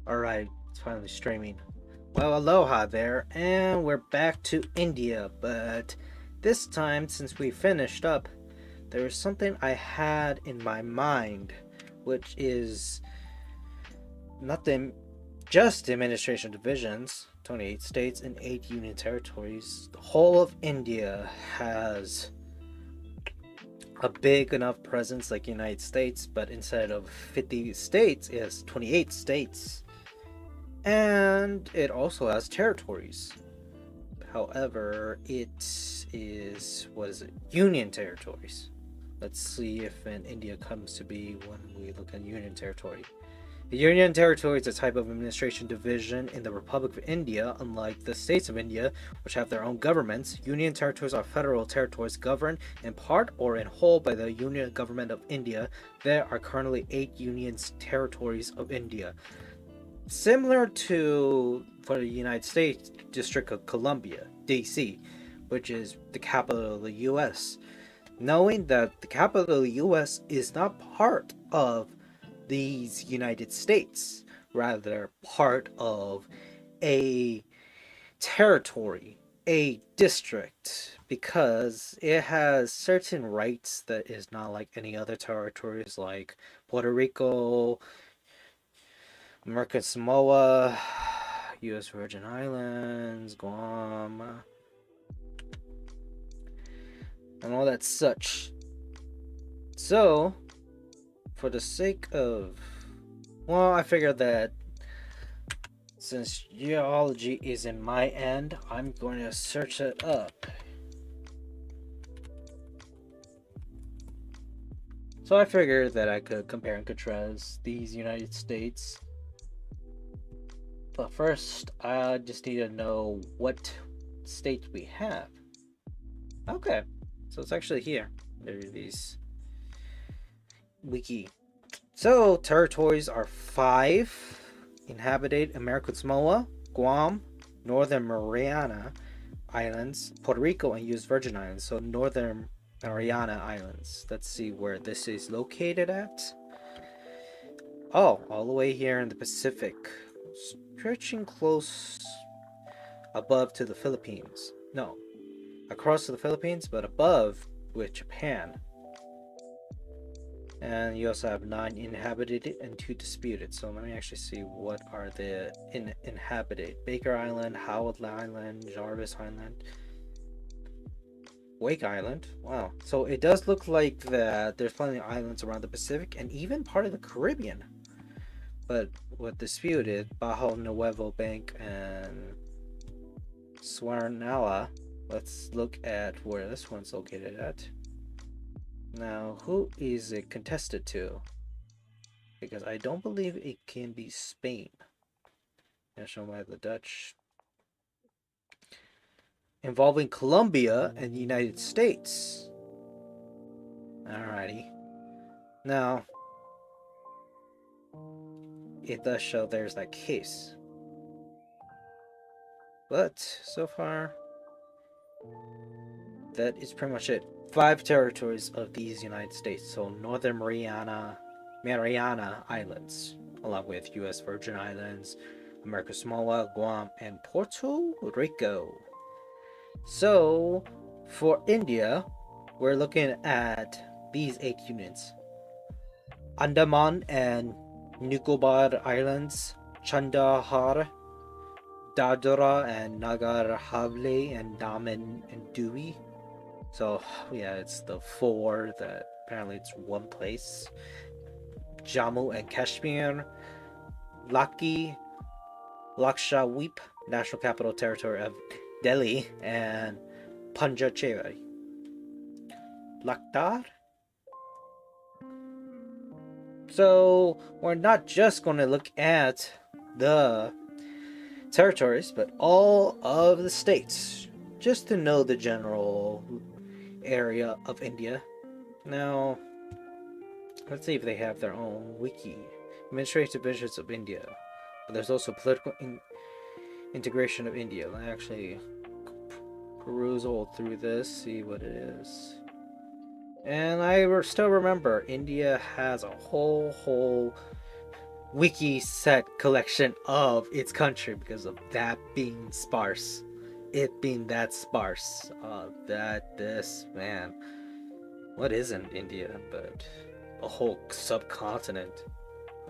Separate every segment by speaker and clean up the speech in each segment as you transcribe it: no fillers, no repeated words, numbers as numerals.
Speaker 1: Alright, it's finally streaming. Well, aloha there, and we're back to India, but this time, since we finished up, there was something I had in my mind, which is not just the administration divisions, 28 states and 8 union territories. The whole of India has a big enough presence like the United States, but instead of 50 states, it has 28 states. And it also has territories. However, it is, what is it? Union territories. Let's see if in India comes to be when we look at union territory. The Union Territory is a type of administration division in the Republic of India. Unlike the states of India, which have their own governments, Union Territories are federal territories governed in part or in whole by the Union Government of India. There are currently 8 Union Territories of India. Similar to, for the United States, District of Columbia, DC, which is the capital of the US. Knowing that the capital of the US is not part of these United States, rather part of a territory, a district, because it has certain rights that is not like any other territories like Puerto Rico, American Samoa, U.S. Virgin Islands, Guam, and all that such. So, for the sake of, well, I figured that since geology is in my end, I'm going to search it up. So I figured that I could compare and contrast these United States. But first, I just need to know what states we have. Okay, so it's actually here. There are these wiki. So territories are 5 inhabited: American Samoa, Guam, Northern Mariana Islands, Puerto Rico, and U.S. Virgin Islands. So Northern Mariana Islands. Let's see where this is located at. Oh, all the way here in the Pacific, stretching close above to the Philippines. No, across to the Philippines, but above with Japan. And you also have 9 inhabited and 2 disputed. So let me actually see what are the inhabited. Baker Island, Howard Island, Jarvis Island, Wake Island. Wow. So it does look like that there's plenty of islands around the Pacific and even part of the Caribbean. But what disputed, Bajo Nuevo Bank and Swarnala. Let's look at where this one's located at. Now, who is it contested to? Because I don't believe it can be Spain. National by the Dutch. Involving Colombia and the United States. Alrighty. Now, it does show there's that case. But, so far, that is pretty much it. 5 territories of these United States. So Northern Mariana Islands, along with U.S. Virgin Islands, American Samoa, Guam, and Puerto Rico. So for India, we're looking at these 8 units: Andaman and Nicobar Islands, Chandahar, Dadra and Nagar Haveli, and Daman and Diu. So yeah, it's the 4 that apparently it's one place. Jammu and Kashmir, Lakshadweep, National Capital Territory of Delhi, and Pondicherry. Lakhdar. So we're not just going to look at the territories, but all of the states, just to know the general area of India. Now, let's see if they have their own wiki. Administrative divisions of India. But there's also political integration of India. Let me actually peruse all through this, see what it is. And I still remember India has a whole wiki set collection of its country because of that being sparse. It being that sparse. This, man. What isn't India but a whole subcontinent?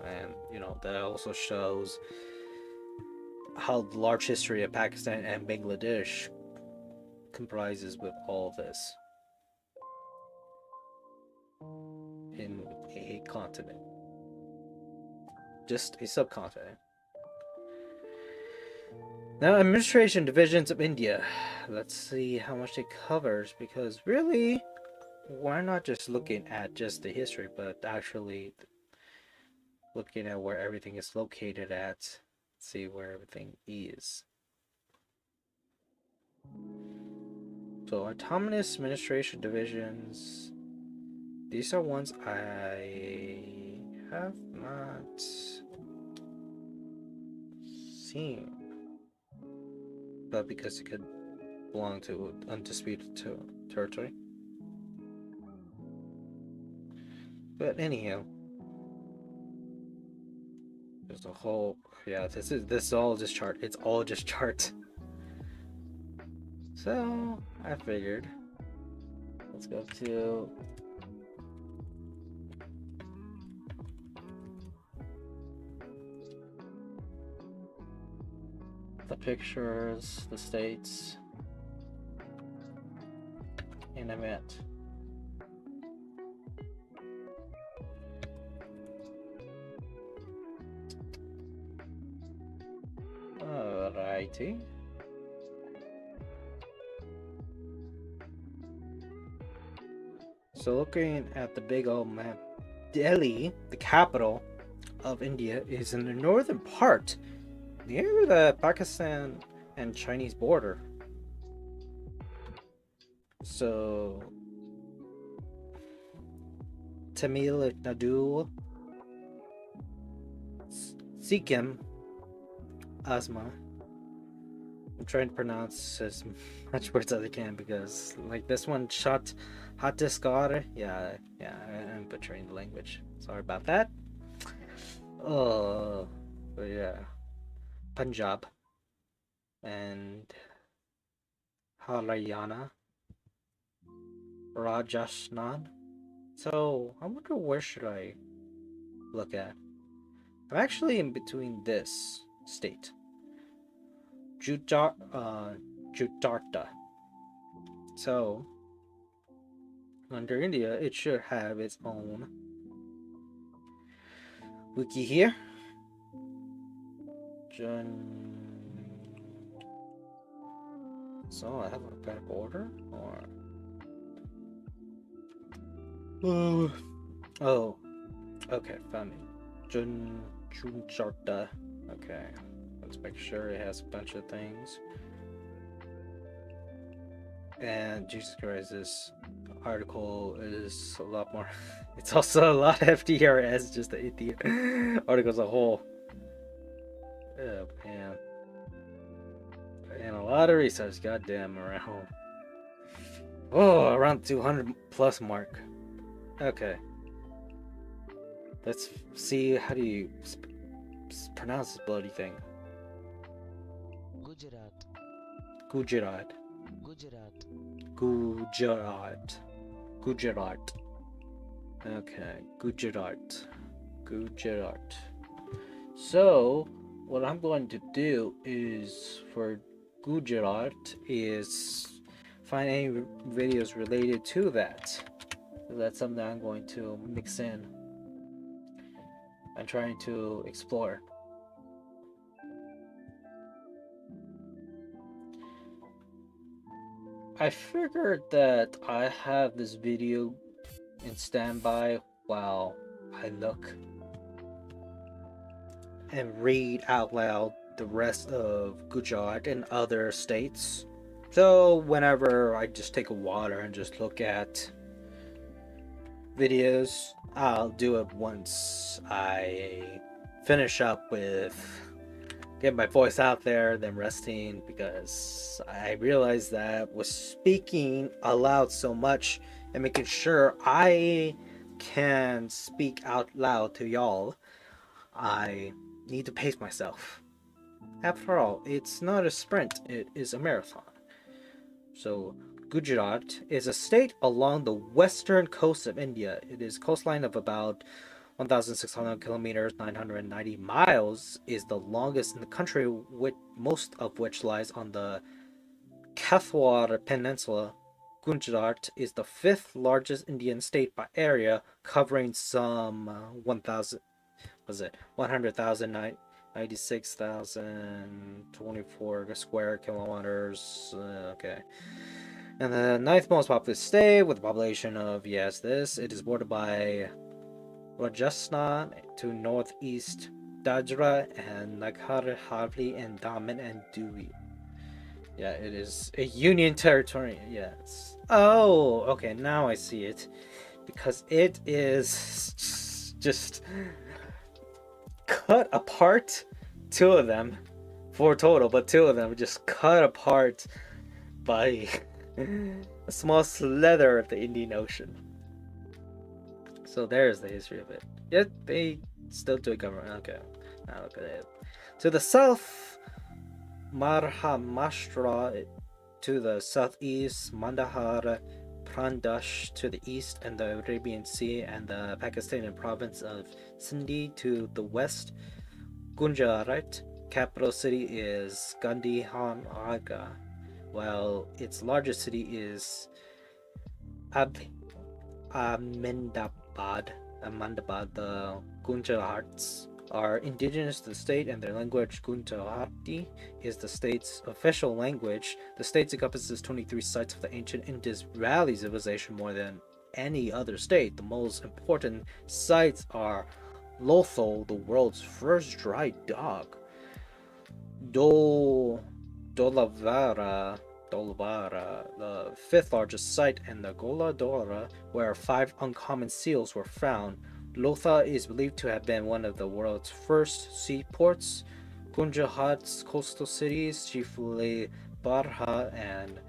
Speaker 1: And, that also shows how large history of Pakistan and Bangladesh comprises with all this in a continent. Just a subcontinent. Now, administration divisions of India. Let's see how much it covers, because really, we're not just looking at just the history, but actually looking at where everything is located at. See where everything is. So, autonomous administration divisions. These are ones I have not seen. But because it could belong to undisputed territory. But anyhow, there's a whole this is all just chart. It's all just chart. So I figured let's go to the pictures, the states, and event. Alrighty. So looking at the big old map, Delhi, the capital of India, is in the northern part, near the Pakistan and Chinese border. So Tamil Nadu, Sikkim, Asma. I'm trying to pronounce as much words as I can because, like this one, Chhattisgarh. Yeah, I'm butchering the language. Sorry about that. Oh, but yeah, Punjab and Haryana, Rajasthan. So I wonder where should I look at. I'm actually in between this state. Jutarta. So, under India, it should have its own wiki here. So, I have a better order? Or... Oh. Okay, found it. Jutarta. Okay. Let's make sure it has a bunch of things. And Jesus Christ, this article is a lot more. It's also a lot heftier as just the India article as a whole. Oh man. And a lot of research, goddamn, around. Oh, around 200 plus mark. Okay. Let's see, how do you pronounce this bloody thing?
Speaker 2: Gujarat.
Speaker 1: Gujarat.
Speaker 2: Gujarat.
Speaker 1: Gujarat. Gujarat. Okay, Gujarat. Gujarat. So, what I'm going to do is for Gujarat is find any videos related to that. So that's something I'm going to mix in. I'm trying to explore. I figured that I have this video in standby while I look and read out loud the rest of Gujarat and other states. So whenever I just take a water and just look at videos, I'll do it once I finish up with get my voice out there, then resting, because I realized that with speaking aloud so much and making sure I can speak out loud to y'all, I need to pace myself. After all, it's not a sprint, it is a marathon. So, Gujarat is a state along the western coast of India. It is a coastline of about 1,600 kilometers, 990 miles, is the longest in the country, with most of which lies on the Kathwar Peninsula. Gujarat is the fifth largest Indian state by area, covering some 1,000, was it 100,000, 96,024 square kilometers. Okay. And the ninth most populous state with a population of, yes, this. It is bordered by Rajasthan to northeast, Dadra and Nagar Haveli, and Daman and Diu. Yeah, it is a union territory. Yes. Oh, okay, now I see it. Because it is just cut apart. Two of them. Four total, but two of them just cut apart by a small slither of the Indian Ocean. So there's the history of it. Yet they still do a government. Okay, now look at it. To the south, Maharashtra. To the southeast, Mandahar Pradesh to the east, and the Arabian Sea and the Pakistani province of Sindhi to the west. Gujarat, capital city is Gandhinagar, while its largest city is Ahmedabad. The Gujarats are indigenous to the state, and their language, Gujarati, is the state's official language. The state encompasses 23 sites of the ancient Indus Valley civilization, more than any other state. The most important sites are Lothal, the world's first dry dock, Dolavara, the fifth largest site, and the Goladora, where 5 uncommon seals were found. Lotha is believed to have been one of the world's first seaports. Gujarat's coastal cities, chiefly Barha and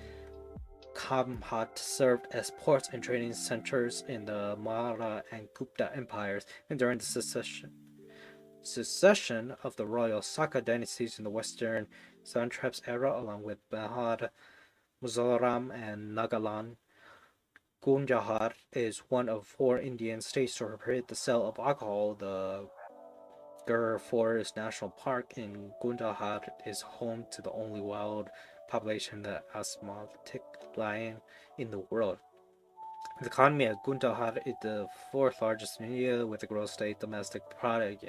Speaker 1: Kamhat, served as ports and trading centers in the Maurya and Gupta empires, and during the succession of the royal Saka dynasties in the western satraps era, along with Bihar, Mizoram, and Nagaland. Gujarat is one of 4 Indian states to prohibit the sale of alcohol. The Gir Forest National Park in Gujarat is home to the only wild population of the asthmatic lion in the world. The economy of Gujarat is the 4th largest in India, with a gross state domestic product,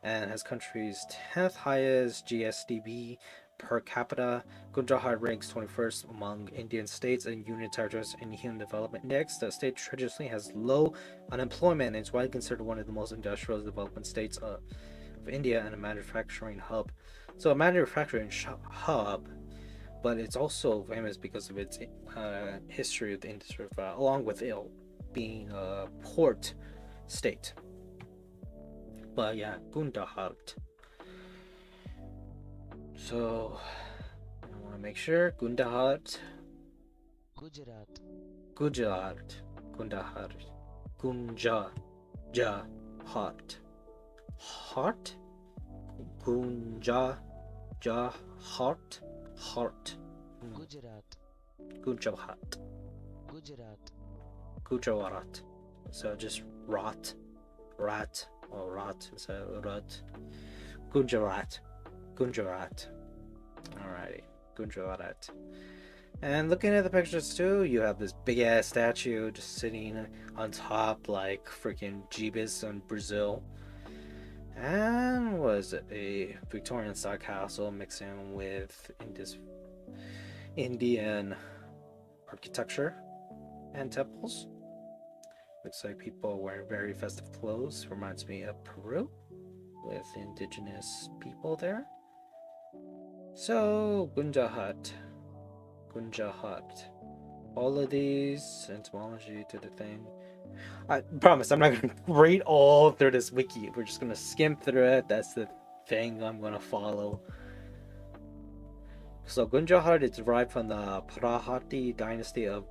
Speaker 1: and has country's 10th highest GSDP per capita. Gujarat ranks 21st among Indian states and union territories in Human Development Index. The state traditionally has low unemployment and is widely considered one of the most industrial development states of India and a manufacturing hub. So a manufacturing hub, but it's also famous because of its history of the industry, along with it being a port state. But yeah, Gujarat. So I want to make sure Gujarat, Gujarat, Gujarat, Gunja, Heart, Gunja, Heart, Gujarat, Gujarat. So just rat, or rat. So rat, Gujarat. Alrighty, Gujarat. And looking at the pictures too, you have this big ass statue just sitting on top like freaking Jeebus in Brazil. And was it a Victorian style castle mixing with Indian architecture and temples. Looks like people wearing very festive clothes. Reminds me of Peru with indigenous people there. So, Gujarat. All of these, etymology to the thing. I promise I'm not going to read all through this wiki. We're just going to skim through it. That's the thing I'm going to follow. So, Gujarat is derived from the Prahati dynasty of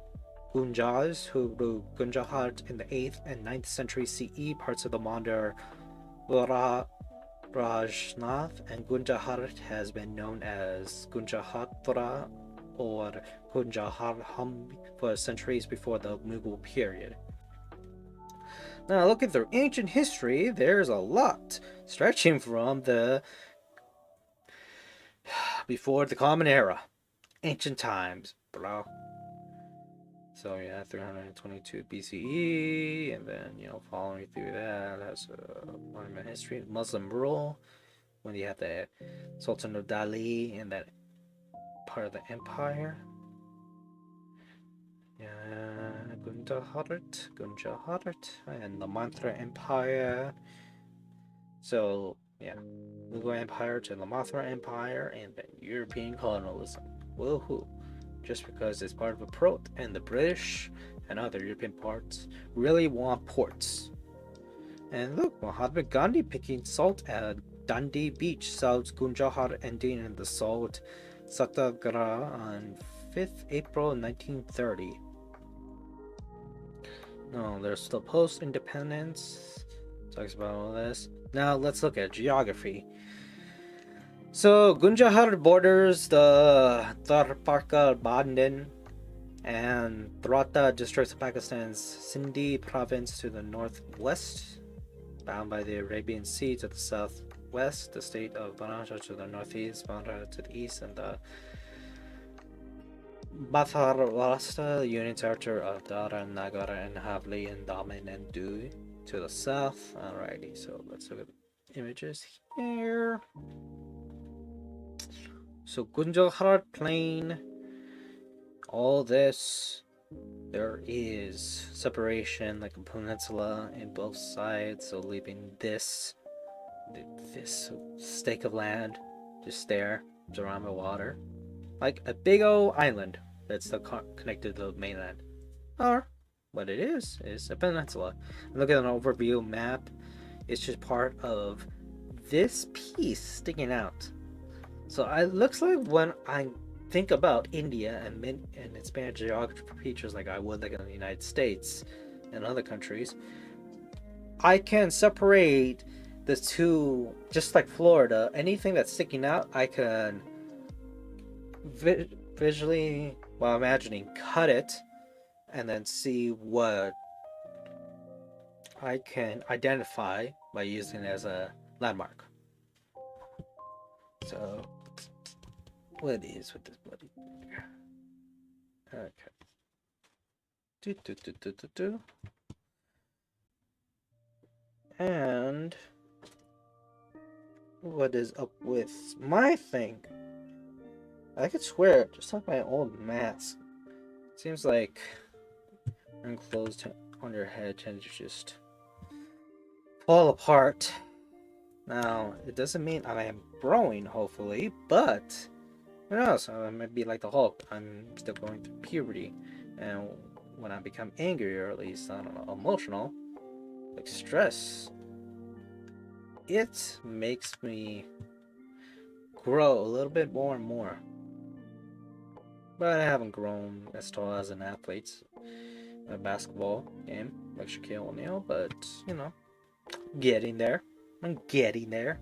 Speaker 1: Gunjars, who ruled Gujarat in the 8th and 9th century CE. Parts of the modern Ra- Rajnath and Gunjaharat has been known as Gunjahatra or Gunjaharham for centuries before the Mughal period. Now, looking through ancient history, there's a lot stretching from the before the Common Era, ancient times, bro. So yeah, 322 BCE, and then following through that has monument history, Muslim rule when you have the Sultan of Delhi and that part of the empire. Yeah, Gunjaharat, and the Mantra Empire. So yeah, Mughal Empire to the Mathura Empire, and then European colonialism. Woohoo! Just because it's part of a port, and the British and other European parts really want ports. And look, Mahatma Gandhi picking salt at Dundee Beach solves Gunjahar ending in the salt satyagraha on 5th April 1930. No, there's still post-independence. Talks about all this. Now let's look at geography. So Gunjahar borders the Tharparkar Bandhan and Thrata districts of Pakistan's Sindhi province to the northwest, bound by the Arabian Sea to the southwest, the state of Banaja to the northeast, Bandra to the east, and the Batharwasta, the union territory of Dara, Nagara, and Havli, and Daman and Dui to the south. Alrighty, so let's look at the images here. So Gunjahar Plain, all this, there is separation like a peninsula in both sides, so leaving this stake of land just there, surrounded by water, like a big old island that's still connected to the mainland. Or what it is a peninsula. And look at an overview map. It's just part of this piece sticking out. So it looks like when I think about India and its geography features like I would like in the United States and other countries, I can separate the two, just like Florida. Anything that's sticking out, I can visually, while imagining, cut it and then see what I can identify by using it as a landmark. So, what is with this bloody thing? Okay. And what is up with my thing? I could swear, just like my old mask. Seems like enclosed on your head tend to just fall apart. Now, it doesn't mean I am growing, hopefully, but who knows? I might be like the Hulk. I'm still going through puberty, and when I become angry, or at least, I don't know, emotional, like stress, it makes me grow a little bit more and more. But I haven't grown as tall as an athlete in a basketball game like Shaquille O'Neal, but getting there. I'm getting there.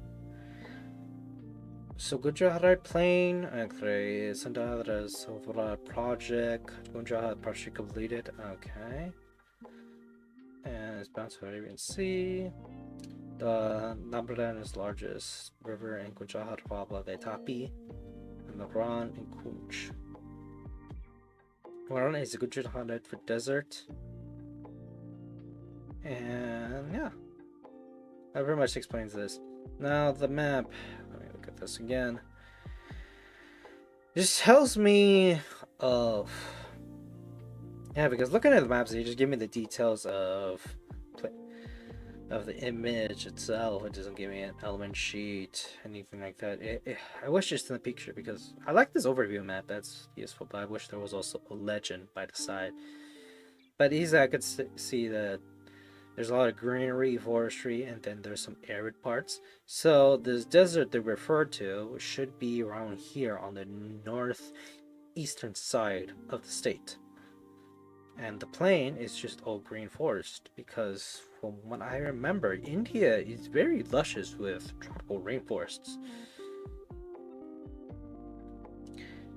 Speaker 1: So Gujarat Plain, actually, Sandhara Silvera project. Gujarat project completed. Okay. And it's bound to Arabian Sea. The Nabran largest river in Gujarat, Wabla de Tapi, and the Ran in Kunj. Ran is a Gujarat for desert. And yeah, that pretty much explains this. Now the map, let me look at this again. Just tells me of because looking at the maps, they just give me the details of the image itself. It doesn't give me an element sheet, anything like that. I wish just in the picture, because I like this overview map. That's useful, but I wish there was also a legend by the side. But easily I could see that there's a lot of greenery, forestry, and then there's some arid parts. So this desert they refer to should be around here on the northeastern side of the state. And the plain is just all green forest because, from what I remember, India is very luscious with tropical rainforests.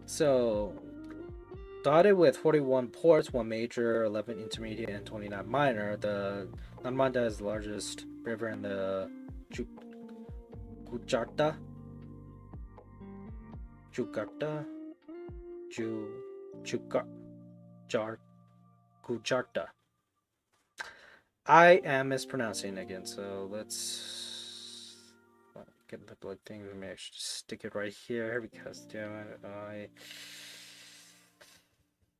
Speaker 1: So, dotted with 41 ports, 1 major, 11 intermediate, and 29 minor, the Narmada is the largest river in the Gujarta, Jugarta, Gujarta. I am mispronouncing again, so let's get the blood thing. Maybe I should just stick it right here because damn it, I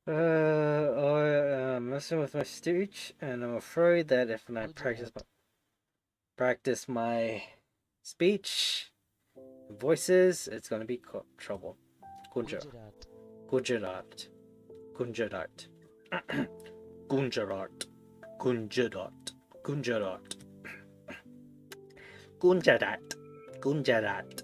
Speaker 1: am messing with my speech, and I'm afraid that if I practice my speech voices, it's gonna be trouble. Gujarat. Gujarat. Gujarat. Gujarat. Gujarat. Gujarat. Gujarat. Gujarat.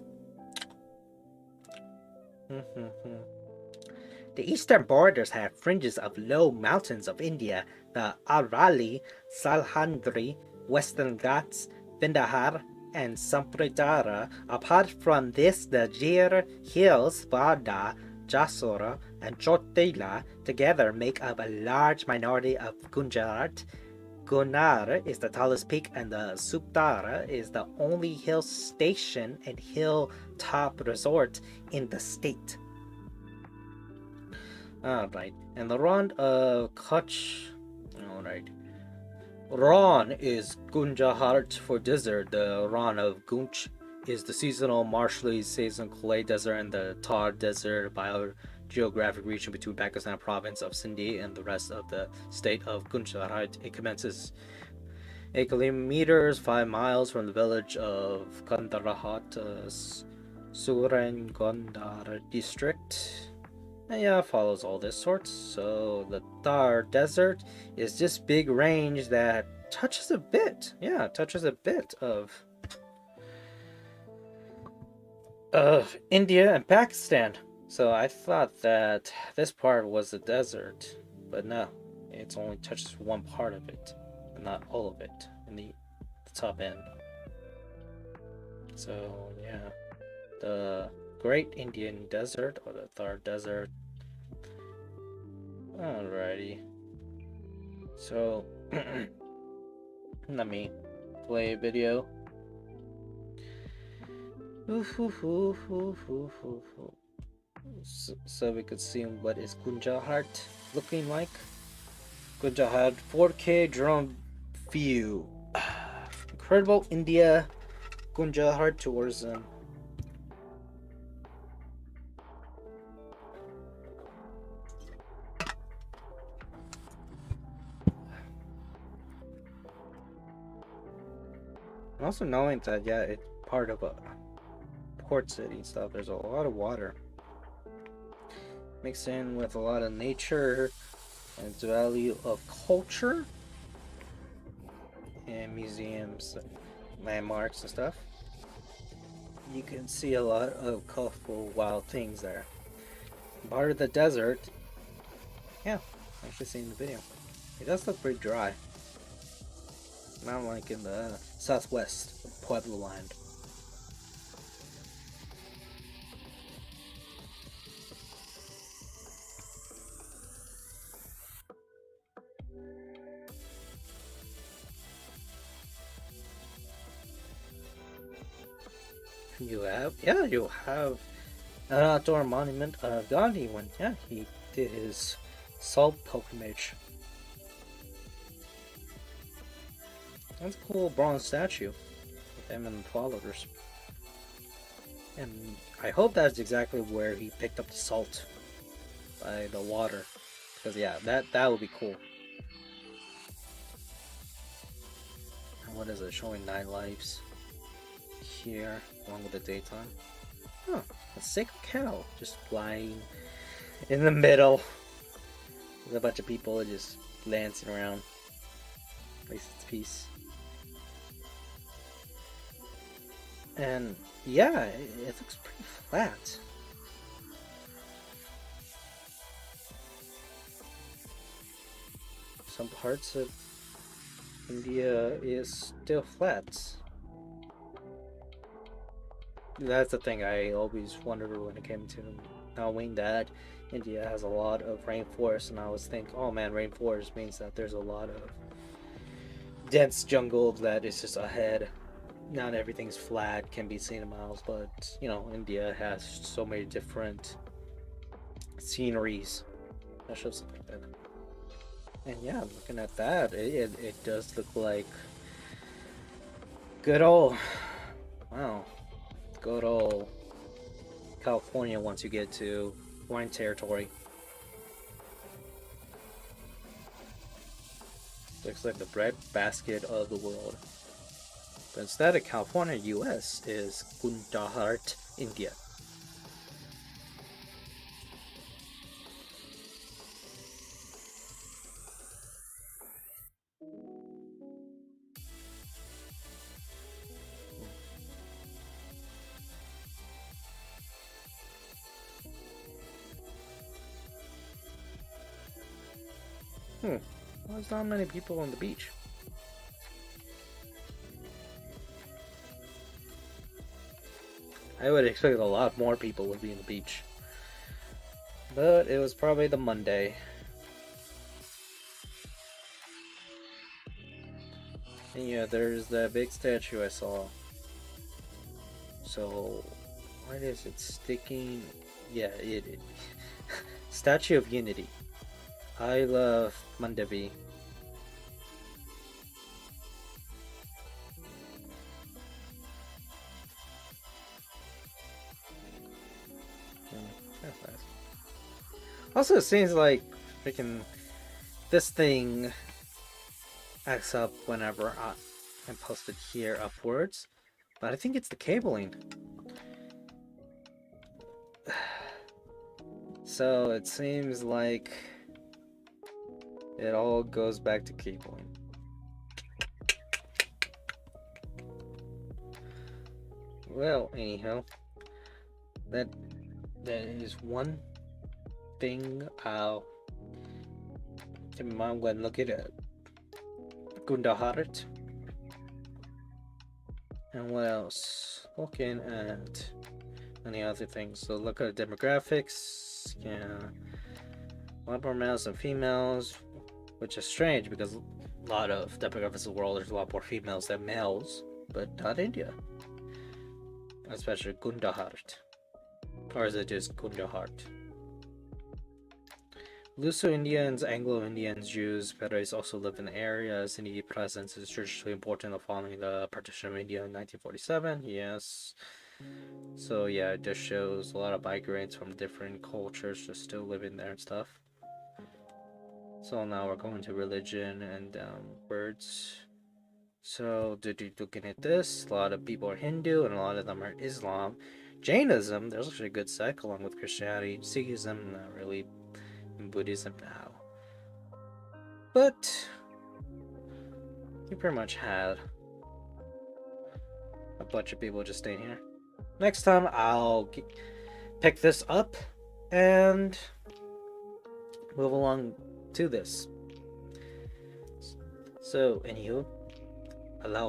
Speaker 1: The eastern borders have fringes of low mountains of India, the Arali, Salhandri, Western Ghats, Vindhyar, and Sampradara. Apart from this, the Gir Hills, Varda, Jasora, and Chotela together make up a large minority of Gujarat. Gunnar is the tallest peak, and the Suptara is the only hill station and hilltop resort in the state. Alright, and the Ron of Kutch. Alright. Ron is Gunjahart for desert. The Ron of Gunch is the seasonal marshy season clay desert and the Thar desert biogeographic region between Pakistan province of Sindhi and the rest of the state of Gujarat. It commences 8 kilometers, 5 miles from the village of Kandarahat, Surengondar district. And yeah, it follows all this sorts. So the Thar Desert is this big range that touches a bit of India and Pakistan. So I thought that this part was a desert, but no, it only touches one part of it, and not all of it in the top end. So yeah, the Great Indian Desert, or the Thar Desert. Alrighty. So, let me play a video. So we could see what is Gunjahart looking like. Gunjahart 4K drone view. Incredible India Gunjahart tourism. Also knowing that it's part of a port city and stuff, there's a lot of water mixed in with a lot of nature and its value of culture and museums, landmarks and stuff. You can see a lot of colorful wild things there. Part of the desert, yeah, actually seen the video. It does look pretty dry. Not like in the southwest of Pueblo land. You have an outdoor monument of Gandhi when he did his salt pilgrimage. That's a cool bronze statue with him and the followers. And I hope that's exactly where he picked up the salt by the water. Because yeah, that would be cool. And what is it? Showing 9 lives here along with the daytime. Oh, a sick cow just flying in the middle. There's a bunch of people just lancing around. At least it's peace. And yeah, it looks pretty flat. some parts of India is still flat. That's the thing I always wondered when it came to knowing that India has a lot of rainforest, and I always think, oh man, rainforest means that there's a lot of dense jungle that is just ahead. Not everything's flat, can be seen in miles, but India has so many different sceneries that shows something like that. And yeah, looking at that, it does look like good old, wow, good old California once you get to wine territory. Looks like the bread basket of the world. But instead of California, US is Gundahart, India. Well, there's not many people on the beach. I would expect a lot more people would be on the beach. But it was probably the Monday. And yeah, there's that big statue I saw. So, what is it sticking? Yeah, it Statue of Unity. I love Mandavi. That's nice. Also, it seems like freaking this thing acts up whenever I post it here upwards, but I think it's the cabling. So it seems like it all goes back to cabling. Well, anyhow, that is one thing I'll keep in mind when looking at Gundahart. And what else? Looking at any other things. So look at demographics. Yeah, a lot more males than females, which is strange because a lot of demographics of the world there's a lot more females than males, but not India. Especially Gundahart. Or is it just Gundahart? Luso-Indians, Anglo-Indians, Jews, Bedouins also live in the area. Indian presence is traditionally important following the partition of India in 1947. Yes. So yeah, it just shows a lot of migrants from different cultures just still living there and stuff. So now we're going to religion and words. So looking at this, a lot of people are Hindu and a lot of them are Islam. Jainism, there's actually a good sect along with Christianity. Sikhism, not really. And Buddhism now. But you pretty much had a bunch of people just staying here. Next time I'll pick this up and move along to this. So, anywho,